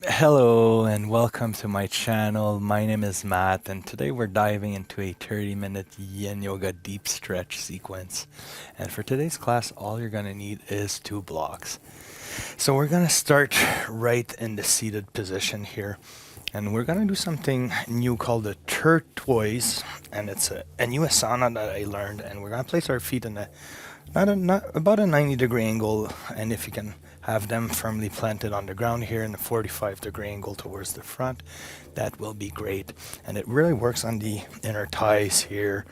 Hello and welcome to my channel. My name is Matt and today we're diving into a 30-minute Yin Yoga deep stretch sequence. And for today's class, all you're going to need is 2 blocks. So we're going to start right in the seated position here. And we're going to do something new called the turquoise. And it's a new asana that I learned. And we're going to place our feet in not about a 90-degree angle. And if you can have them firmly planted on the ground here in a 45-degree angle towards the front, that will be great. And it really works on the inner thighs here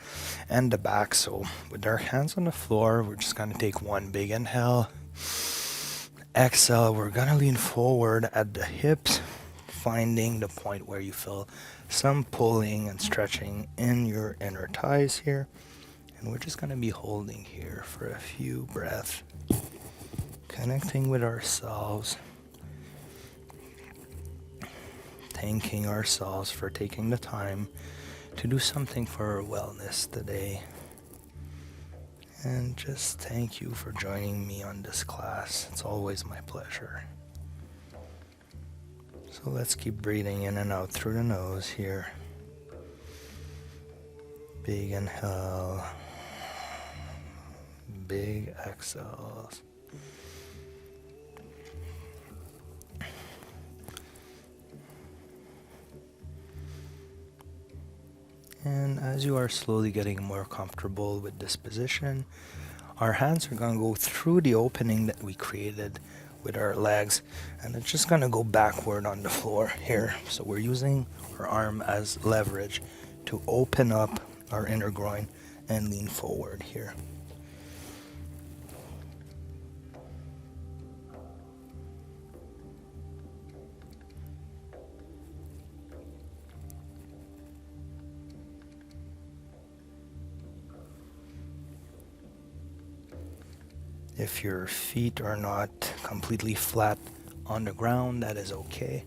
and the back. So with our hands on the floor, we're just going to take one big inhale. Exhale, we're going to lean forward at the hips, finding the point where you feel some pulling and stretching in your inner thighs here. And we're just going to be holding here for a few breaths, connecting with ourselves, thanking ourselves for taking the time to do something for our wellness today. And just thank you for joining me on this class. It's always my pleasure. So let's keep breathing in and out through the nose here. Big inhale, big exhales. And as you are slowly getting more comfortable with this position, our hands are going to go through the opening that we created with our legs, and it's just going to go backward on the floor here. So we're using our arm as leverage to open up our inner groin and lean forward here. If your feet are not completely flat on the ground, that is okay.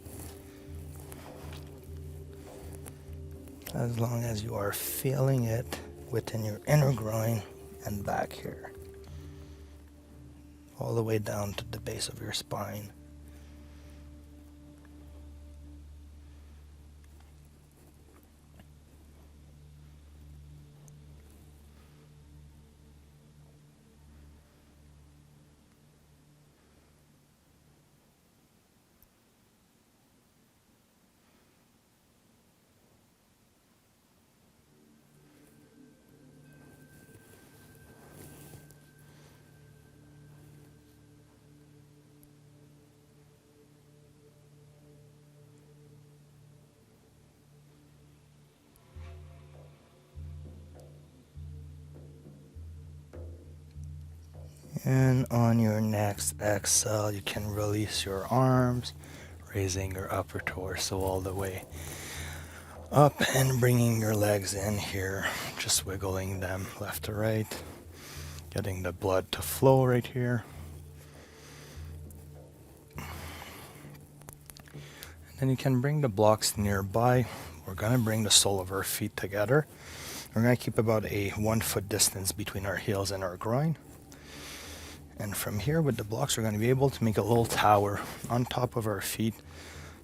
As long as you are feeling it within your inner groin and back here, all the way down to the base of your spine. And on your next exhale, you can release your arms, raising your upper torso all the way up and bringing your legs in here, just wiggling them left to right, getting the blood to flow right here. And then you can bring the blocks nearby. We're going to bring the sole of our feet together. We're going to keep about a 1 foot distance between our heels and our groin. And from here with the blocks, we're going to be able to make a little tower on top of our feet.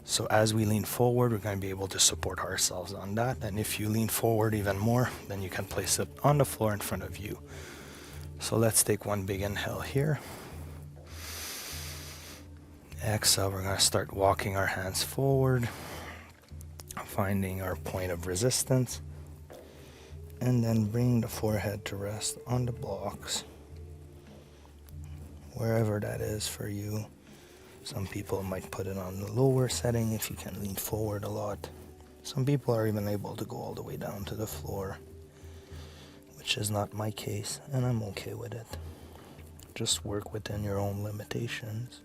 So as we lean forward, we're going to be able to support ourselves on that. And if you lean forward even more, then you can place it on the floor in front of you. So let's take one big inhale here. Exhale, we're going to start walking our hands forward, finding our point of resistance, and then bring the forehead to rest on the blocks, wherever that is for you. Some people might put it on the lower setting if you can lean forward a lot. Some people are even able to go all the way down to the floor, which is not my case, and I'm okay with it. Just work within your own limitations.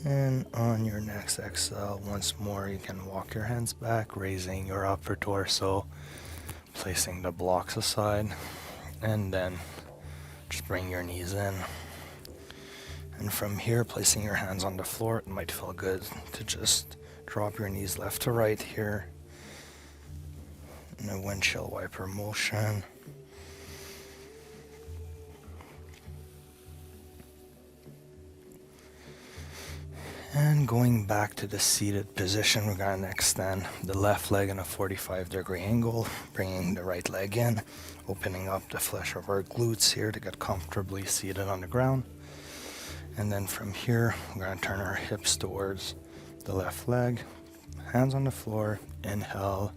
And on your next exhale, once more, you can walk your hands back, raising your upper torso, placing the blocks aside, and then just bring your knees in. And from here, placing your hands on the floor, it might feel good to just drop your knees left to right here in a windshield wiper motion. And going back to the seated position, we're going to extend the left leg in a 45-degree angle, bringing the right leg in, opening up the flesh of our glutes here to get comfortably seated on the ground. And then from here, we're going to turn our hips towards the left leg, hands on the floor, inhale,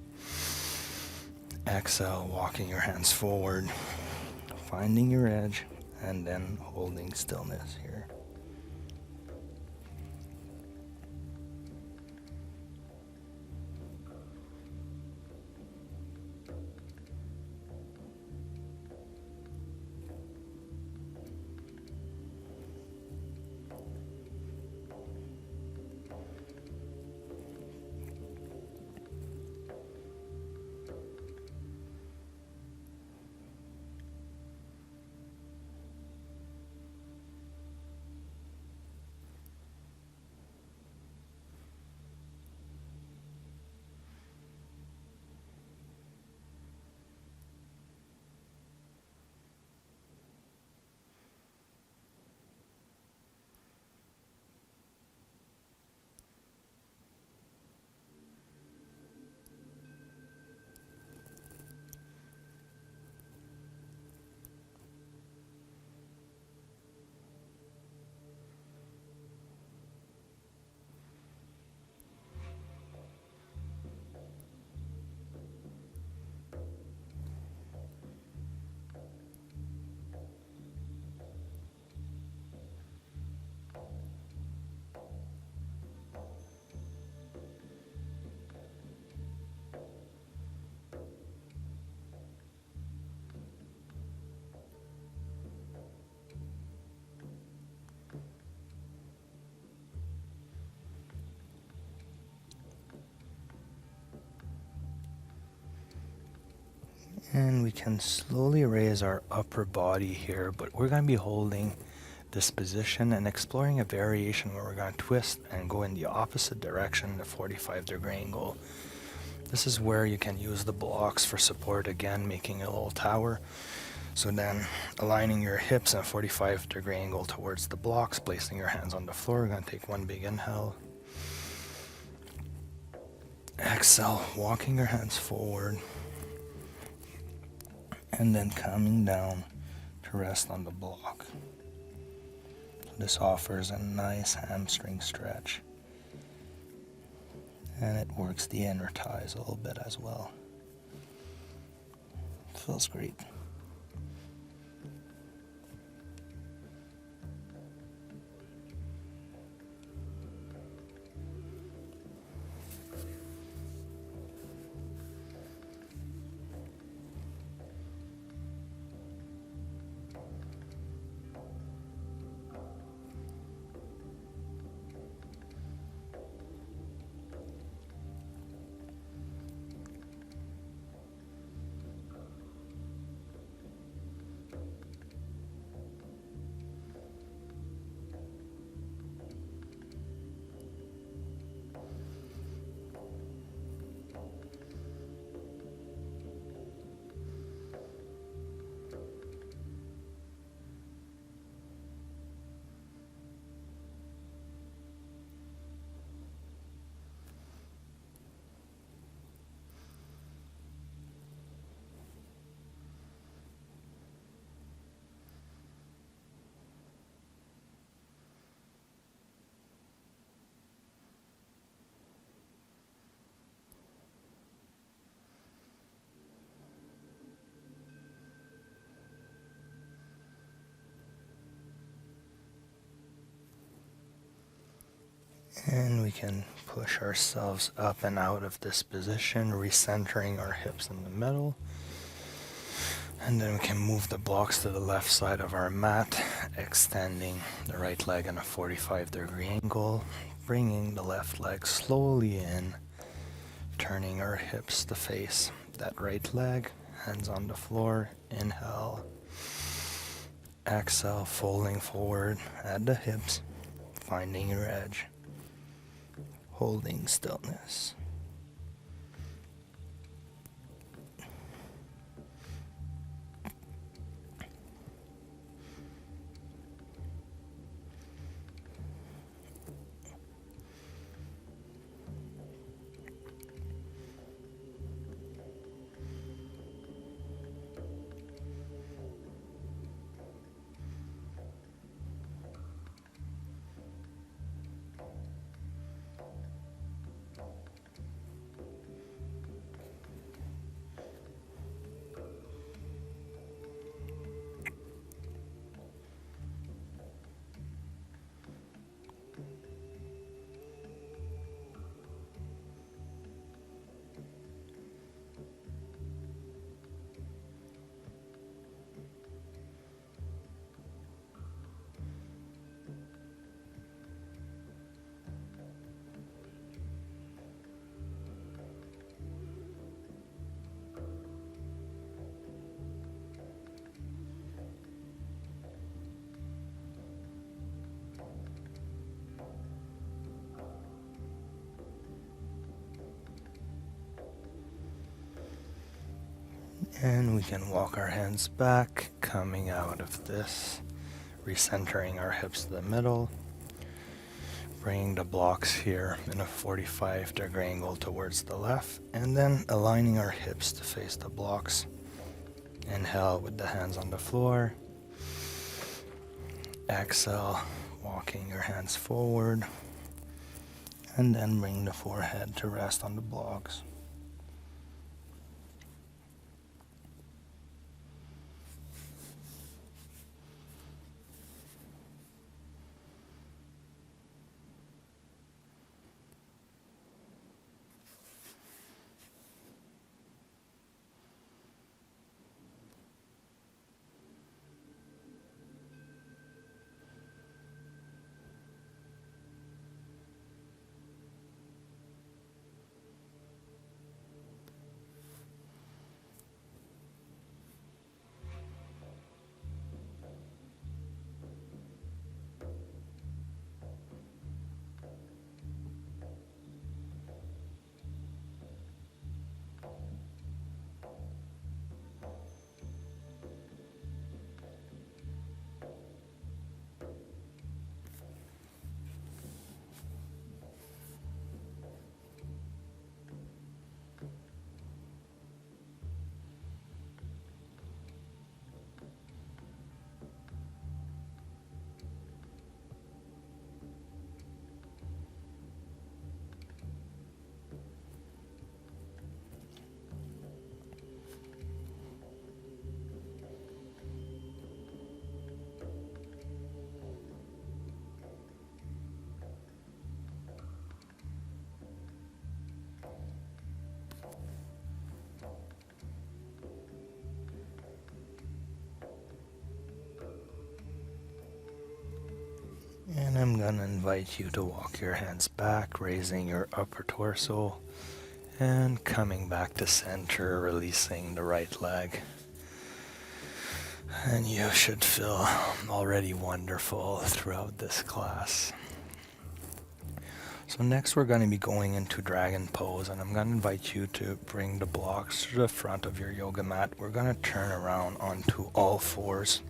exhale, walking your hands forward, finding your edge, and then holding stillness here. And we can slowly raise our upper body here, but we're going to be holding this position and exploring a variation where we're going to twist and go in the opposite direction, the 45-degree angle. This is where you can use the blocks for support, again, making a little tower. So then aligning your hips in a 45-degree angle towards the blocks, placing your hands on the floor. We're going to take one big inhale. Exhale, walking your hands forward. And then coming down to rest on the block. This offers a nice hamstring stretch. And it works the inner thighs a little bit as well. It feels great. And we can push ourselves up and out of this position, recentering our hips in the middle. And then we can move the blocks to the left side of our mat, extending the right leg in a 45-degree angle, bringing the left leg slowly in, turning our hips to face that right leg, hands on the floor, inhale, exhale, folding forward at the hips, finding your edge, holding stillness. And we can walk our hands back, coming out of this, recentering our hips to the middle, bringing the blocks here in a 45-degree angle towards the left, and then aligning our hips to face the blocks. Inhale with the hands on the floor. Exhale, walking your hands forward, and then bring the forehead to rest on the blocks. And I'm going to invite you to walk your hands back, raising your upper torso and coming back to center, releasing the right leg. And you should feel already wonderful throughout this class. So next we're going to be going into dragon pose, and I'm going to invite you to bring the blocks to the front of your yoga mat. We're going to turn around onto all fours.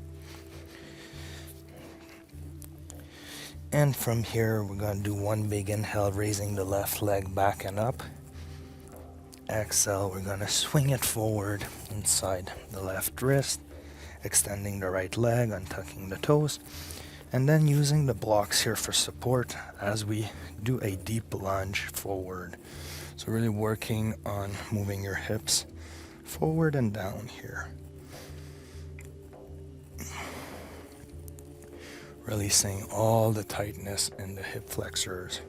And from here, we're going to do one big inhale, raising the left leg back and up. Exhale, we're going to swing it forward inside the left wrist, extending the right leg, untucking the toes, and then using the blocks here for support as we do a deep lunge forward. So really working on moving your hips forward and down here. Releasing all the tightness in the hip flexors.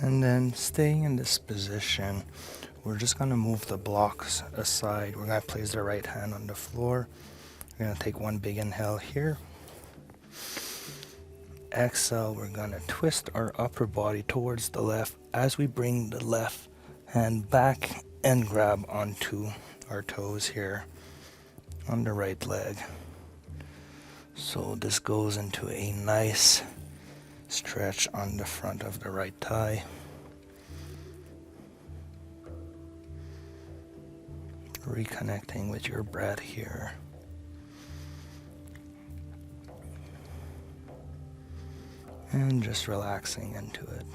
And then staying in this position, we're just going to move the blocks aside. We're going to place the right hand on the floor. We're going to take one big inhale here. Exhale, we're going to twist our upper body towards the left as we bring the left hand back and grab onto our toes here on the right leg. So this goes into a nice stretch on the front of the right thigh. Reconnecting with your breath here. And just relaxing into it.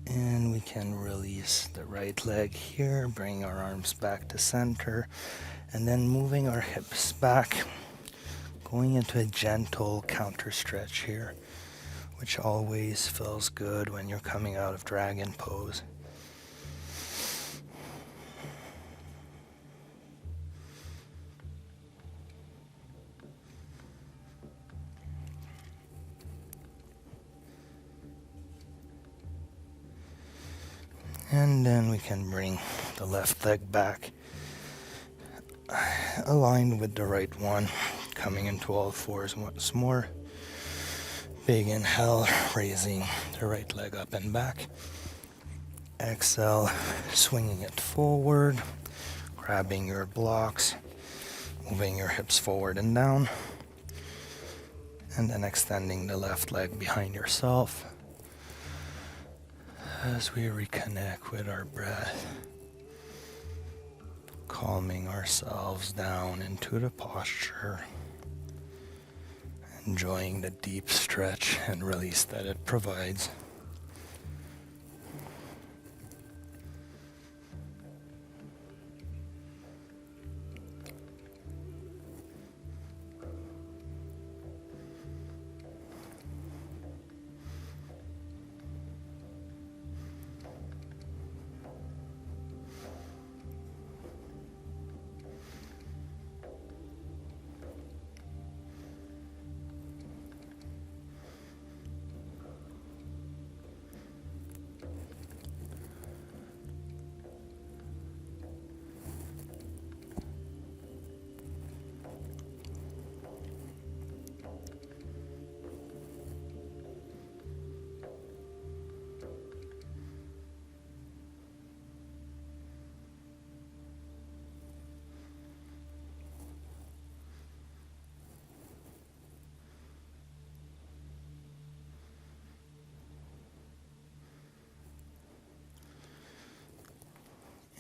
And we can release the right leg here, bring our arms back to center, and then moving our hips back, going into a gentle counter stretch here, which always feels good when you're coming out of dragon pose. And then we can bring the left leg back, aligned with the right one, coming into all fours once more. Big inhale, raising the right leg up and back. Exhale, swinging it forward, grabbing your blocks, moving your hips forward and down, and then extending the left leg behind yourself. As we reconnect with our breath, calming ourselves down into the posture, enjoying the deep stretch and release that it provides.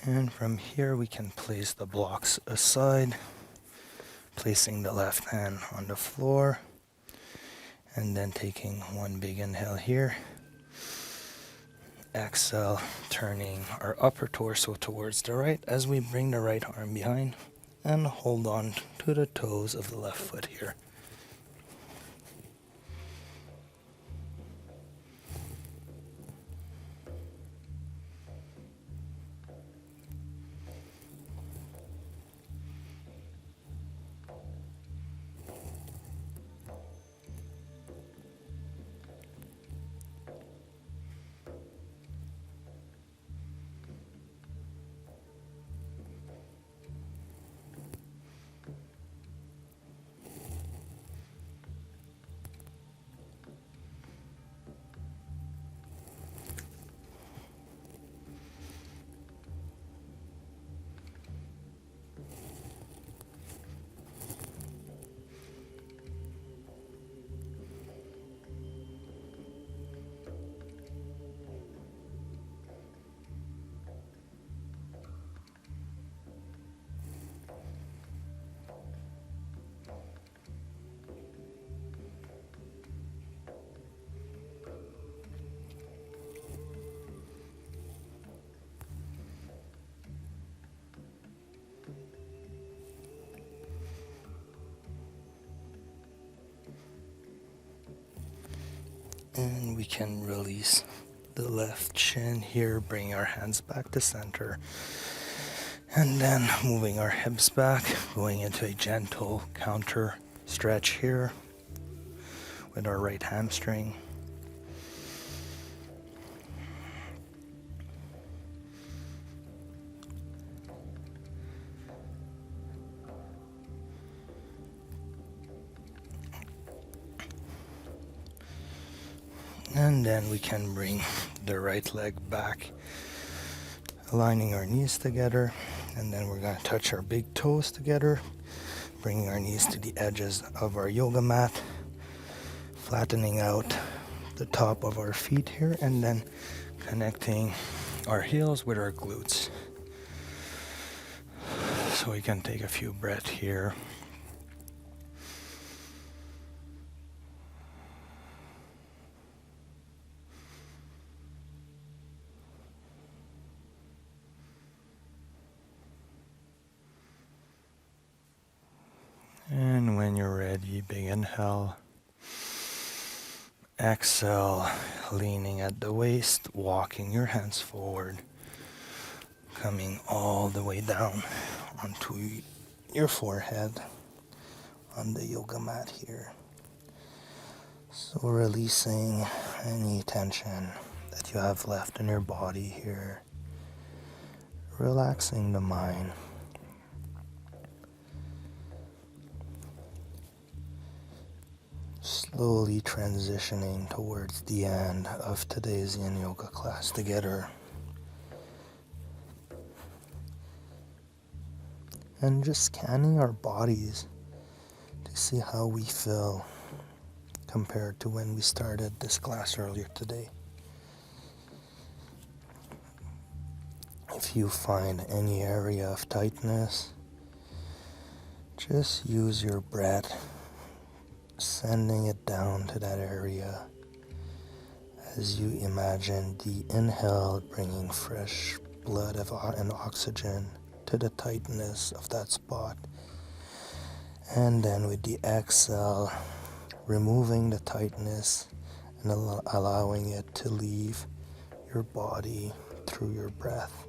And from here we can place the blocks aside, placing the left hand on the floor, and then taking one big inhale here. Exhale, turning our upper torso towards the right as we bring the right arm behind and hold on to the toes of the left foot here. And we can release the left shin here, bring our hands back to center. And then moving our hips back, going into a gentle counter stretch here with our right hamstring. And then we can bring the right leg back, aligning our knees together. And then we're going to touch our big toes together, bringing our knees to the edges of our yoga mat, flattening out the top of our feet here, and then connecting our heels with our glutes. So we can take a few breaths here. And when you're ready, big inhale. Exhale, leaning at the waist, walking your hands forward, coming all the way down onto your forehead on the yoga mat here. So releasing any tension that you have left in your body here, relaxing the mind. Slowly transitioning towards the end of today's Yin Yoga class together. And just scanning our bodies to see how we feel compared to when we started this class earlier today. If you find any area of tightness, just use your breath, sending it down to that area as you imagine the inhale bringing fresh blood and oxygen to the tightness of that spot. And then with the exhale, removing the tightness and allowing it to leave your body through your breath.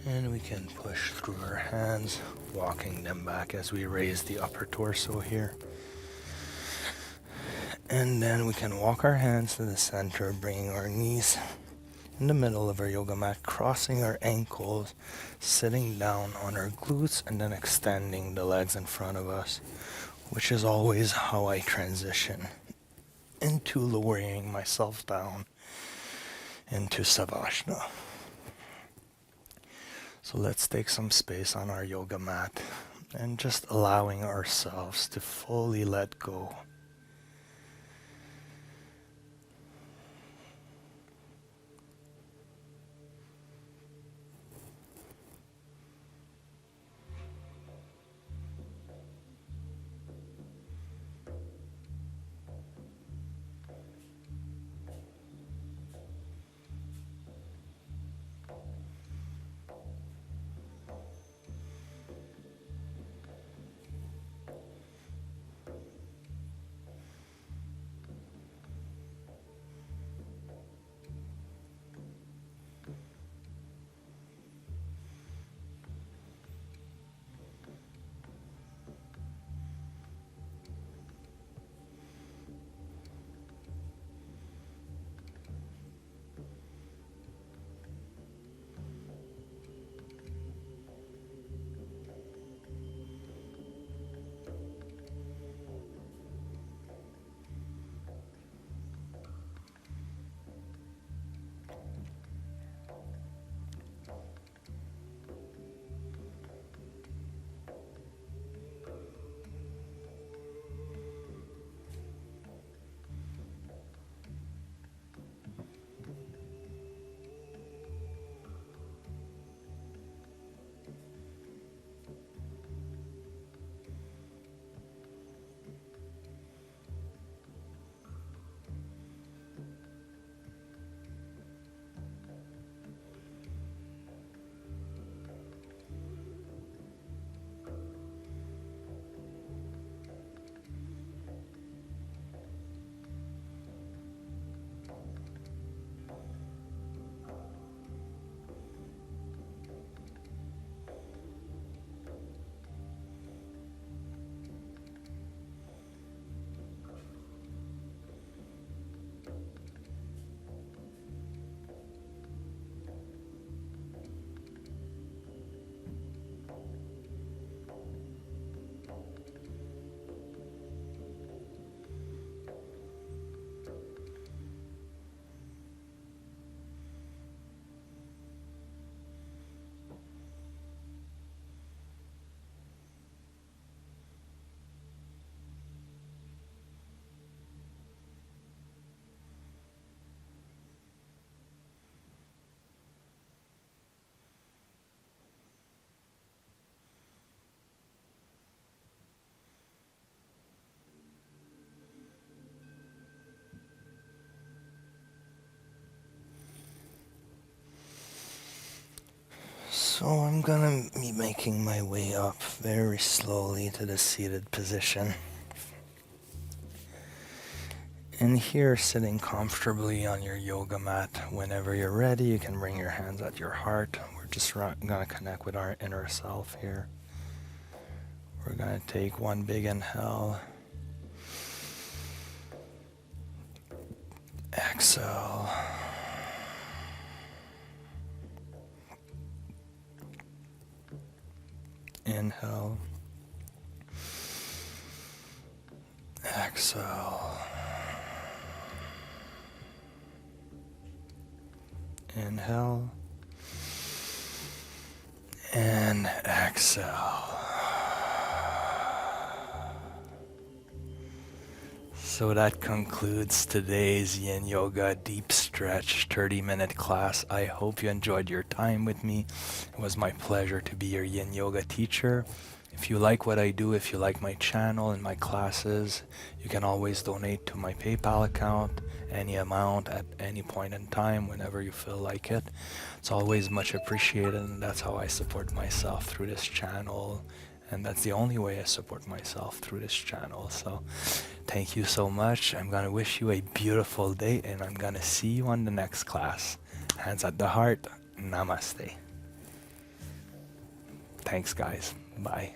And we can push through our hands, walking them back as we raise the upper torso here. And then we can walk our hands to the center, bringing our knees in the middle of our yoga mat, crossing our ankles, sitting down on our glutes, and then extending the legs in front of us, which is always how I transition into lowering myself down into Savasana. So let's take some space on our yoga mat and just allowing ourselves to fully let go. So I'm gonna be making my way up very slowly to the seated position. And here, sitting comfortably on your yoga mat. Whenever you're ready, you can bring your hands at your heart. We're just gonna connect with our inner self here. We're gonna take one big inhale. Exhale. Inhale. Exhale. Inhale. And exhale. So that concludes today's Yin Yoga Deep Stretch 30-minute class. I hope you enjoyed your time with me. It was my pleasure to be your Yin Yoga teacher. If you like what I do, if you like my channel and my classes, you can always donate to my PayPal account, any amount at any point in time, whenever you feel like it. It's always much appreciated, and that's how I support myself through this channel. And that's the only way I support myself, through this channel. So thank you so much. I'm going to wish you a beautiful day, and I'm going to see you on the next class. Hands at the heart. Namaste. Thanks, guys. Bye.